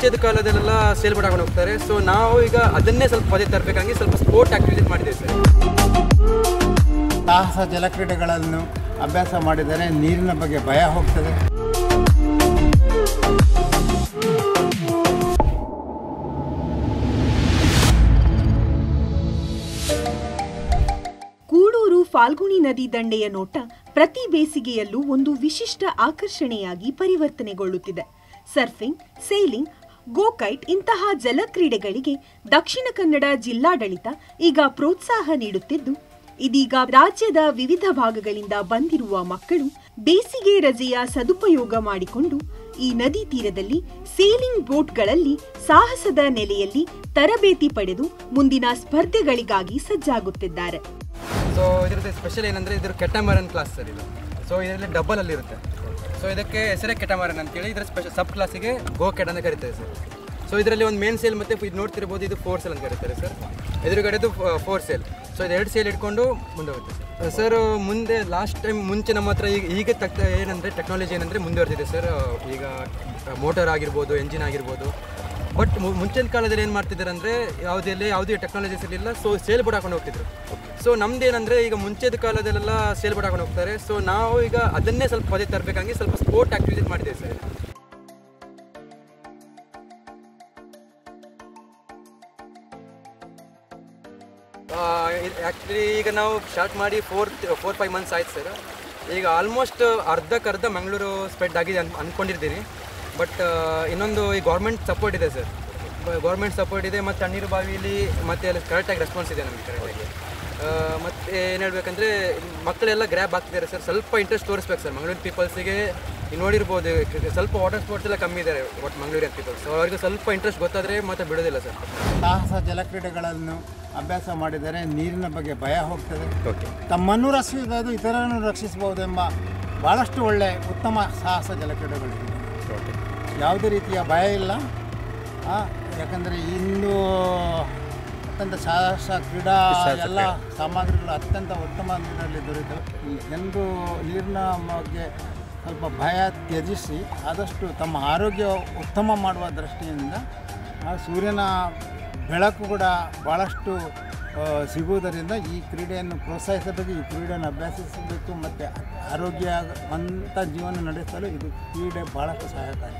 ಮುಂಚೆದ ಕಾಲದಲ್ಲೆಲ್ಲ sale boat ಹಾಕೊಂಡು ಹೋಗ್ತಾರೆ. ಸೊ ನಾವು ಈಗ ಅದನ್ನೇ ಸ್ವಲ್ಪ ಪದೇ ತರಬೇಕಾಗಿ ಸ್ವಲ್ಪ ಸ್ಪೋರ್ಟ್ ಆಕ್ಟಿವಿಟೀಸ್ ಮಾಡಿದ್ದೇವೆ ಸರ್. ಸಾಹಸ ಜಲಕ್ರೀಡೆಗಳನ್ನು ಅಭ್ಯಾಸ ಮಾಡಿದರೆ ನೀರಿನ ಬಗ್ಗೆ ಭಯ ಹೋಗ್ತದೆ. ಕೂಳೂರು ಫಾಲ್ಗುಣಿ ನದಿ ದಂಡೆಯ ನೋಟ ಪ್ರತಿ ಬೇಸಿಗೆಯಲ್ಲೂ ಒಂದು ವಿಶಿಷ್ಟ ಆಕರ್ಷಣೆಯಾಗಿ ಪರಿವರ್ತನೆಗೊಳ್ಳುತ್ತಿದೆ. ಸರ್ಫಿಂಗ್, ಸೇಲಿಂಗ್, ಗೋಕೈಟ್ ಇಂತಹ ಜಲಕ್ರೀಡೆಗಳಿಗೆ ದಕ್ಷಿಣ ಕನ್ನಡ ಜಿಲ್ಲಾಡಳಿತ ಈಗ ಪ್ರೋತ್ಸಾಹ ನೀಡುತ್ತಿದ್ದು, ಇದೀಗ ರಾಜ್ಯದ ವಿವಿಧ ಭಾಗಗಳಿಂದ ಬಂದಿರುವ ಮಕ್ಕಳು ಬೇಸಿಗೆ ರಜೆಯ ಸದುಪಯೋಗ ಮಾಡಿಕೊಂಡು ಈ ನದಿ ತೀರದಲ್ಲಿ ಸೇಲಿಂಗ್ ಬೋಟ್ಗಳಲ್ಲಿ ಸಾಹಸದ ನೆಲೆಯಲ್ಲಿ ತರಬೇತಿ ಪಡೆದು ಮುಂದಿನ ಸ್ಪರ್ಧೆಗಳಿಗಾಗಿ ಸಜ್ಜಾಗುತ್ತಿದ್ದಾರೆ. ಸೊ ಇದರದ್ದು ಸ್ಪೆಷಲ್ ಏನಂದರೆ ಇದ್ರ ಕೆಟಮರನ್ ಕ್ಲಾಸ್ ಸರ್ ಇದು. ಸೊ ಇದರಲ್ಲಿ ಡಬಲ್ ಅಲ್ಲಿ ಇರುತ್ತೆ. ಸೊ ಇದಕ್ಕೆ ಹೆಸರೇ ಕೆಟಮರನ್ ಅಂತೇಳಿ ಇದರ ಸ್ಪೆಷಲ್ ಸಬ್ ಕ್ಲಾಸಿಗೆ ಗೋ ಕೆಟ್ ಅಂತ ಕರೀತಾರೆ ಸರ್. ಸೊ ಇದರಲ್ಲಿ ಒಂದು ಮೇನ್ ಸೇಲ್ ಮತ್ತು ಇದು ನೋಡ್ತಿರ್ಬೋದು, ಇದು 4 ಸೇಲ್ ಅಂತ ಕರೀತಾರೆ ಸರ್. ಎದುರುಗಡೆದು 4 ಸೇಲ್. ಸೊ ಇದು 2 ಸೇಲ್ ಇಟ್ಕೊಂಡು ಮುಂದೆ ಹೋಗುತ್ತೆ ಸರ್. ಮುಂದೆ ಲಾಸ್ಟ್ ಟೈಮ್ ಮುಂಚೆ ನಮ್ಮ ಹತ್ರ ಈಗ ಏನಂದರೆ ಟೆಕ್ನಾಲಜಿ ಏನಂದರೆ ಮುಂದುವರೆದಿದೆ ಸರ್. ಈಗ ಮೋಟರ್ ಆಗಿರ್ಬೋದು, ಎಂಜಿನ್ ಆಗಿರ್ಬೋದು. ಬಟ್ ಮುಂಚಿನ ಕಾಲದಲ್ಲಿ ಏನು ಮಾಡ್ತಿದ್ದಾರೆ ಅಂದರೆ ಯಾವುದೇ ಟೆಕ್ನಾಲಜೀಸ್ ಇರಲಿಲ್ಲ. ಸೊ ಸೇಲ್ ಬೋಟ್ ಹಾಕೊಂಡು ಹೋಗ್ತಿದ್ರು. ಸೊ ನಮ್ದೇನಂದರೆ ಈಗ ಮುಂಚೆದ ಕಾಲದಲ್ಲೆಲ್ಲ ಸೇಲ್ ಬೋಟ್ ಹಾಕೊಂಡು ಹೋಗ್ತಾರೆ. ಸೊ ನಾವು ಈಗ ಅದನ್ನೇ ಸ್ವಲ್ಪ ಪದೇ ತರಬೇಕಾಗಿ ಸ್ವಲ್ಪ ಸ್ಪೋರ್ಟ್ ಆಕ್ಟಿವಿಟೀಸ್ ಮಾಡಿದ್ದೇವೆ ಸರ್. ಆ್ಯಕ್ಚುಲಿ ಈಗ ನಾವು ಸ್ಟಾರ್ಟ್ ಮಾಡಿ 4-5 ಮಂತ್ಸ್ ಆಯ್ತು ಸರ್. ಈಗ ಆಲ್ಮೋಸ್ಟ್ ಅರ್ಧಕ್ಕರ್ಧ ಮಂಗಳೂರು ಸ್ಪ್ರೆಡ್ ಆಗಿದೆ ಅಂದ್ಕೊಂಡಿರ್ತೀನಿ. ಬಟ್ ಇನ್ನೊಂದು ಈ ಗೌರ್ಮೆಂಟ್ ಸಪೋರ್ಟ್ ಇದೆ ಸರ್. ಗೌರ್ಮೆಂಟ್ ಸಪೋರ್ಟ್ ಇದೆ ಮತ್ತು ತಣ್ಣೀರು ಬಾವಿಲಿ ಮತ್ತು ಅಲ್ಲಿ ಕರೆಕ್ಟಾಗಿ ರೆಸ್ಪಾನ್ಸ್ ಇದೆ ನಮಗೆ ಕರೆಕ್ಟಾಗಿ. ಮತ್ತು ಏನು ಹೇಳಬೇಕಂದ್ರೆ ಮಕ್ಕಳೆಲ್ಲ ಗ್ರ್ಯಾಬ್ ಆಗ್ತಿದ್ದಾರೆ ಸರ್. ಸ್ವಲ್ಪ ಇಂಟ್ರೆಸ್ಟ್ ತೋರಿಸ್ಬೇಕು ಸರ್ ಮಂಗಳೂರು ಪೀಪಲ್ಸಿಗೆ. ನೋಡಿರ್ಬೋದು ಸ್ವಲ್ಪ ವಾಟರ್ ಸ್ಪೋರ್ಟ್ಸ್ ಎಲ್ಲ ಕಮ್ಮಿ ಇದ್ದಾರೆ ಒಟ್ಟು ಮಂಗಳೂರಿನ ಪೀಪಲ್ಸ್. ಸೊ ಅವರಿಗೆ ಸ್ವಲ್ಪ ಇಂಟ್ರೆಸ್ಟ್ ಗೊತ್ತಾದರೆ ಮತ್ತೆ ಬಿಡೋದಿಲ್ಲ ಸರ್. ಸಾಹಸ ಜಲಕ್ರೀಡೆಗಳನ್ನು ಅಭ್ಯಾಸ ಮಾಡಿದರೆ ನೀರಿನ ಬಗ್ಗೆ ಭಯ ಹೋಗ್ತದೆ. ತಮ್ಮನ್ನು ರಕ್ಷಿಸೋದು ಇತರರನ್ನು ರಕ್ಷಿಸಬಹುದೆಂಬ ಭಾಳಷ್ಟು ಉತ್ತಮ ಸಾಹಸ ಜಲಕ್ರೀಡೆಗಳಿವೆ. ಯಾವುದೇ ರೀತಿಯ ಭಯ ಇಲ್ಲ. ಯಾಕಂದರೆ ಇಂದು ಅತ್ಯಂತ ಸಾಹಸ ಕ್ರೀಡಾ ಎಲ್ಲ ಸಾಮಗ್ರಿಗಳು ಅತ್ಯಂತ ಉತ್ತಮ ನೀರಲ್ಲಿ ದೊರೆಯುತ್ತವೆ. ಜನರು ನೀರಿನ ಬಗ್ಗೆ ಸ್ವಲ್ಪ ಭಯ ತ್ಯಜಿಸಿ ಆದಷ್ಟು ತಮ್ಮ ಆರೋಗ್ಯ ಉತ್ತಮ ಮಾಡುವ ದೃಷ್ಟಿಯಿಂದ ಸೂರ್ಯನ ಬೆಳಕು ಕೂಡ ಭಾಳಷ್ಟು ಸಿಗುವುದರಿಂದ ಈ ಕ್ರೀಡೆಯನ್ನು ಪ್ರೋತ್ಸಾಹಿಸಬೇಕು, ಈ ಕ್ರೀಡೆಯನ್ನು ಅಭ್ಯಸಿಸಬೇಕು ಮತ್ತು ಆರೋಗ್ಯವಂತ ಜೀವನ ನಡೆಸಲು ಇದು ಕ್ರೀಡೆ ಭಾಳಷ್ಟು ಸಹಾಯಕಾರಿ.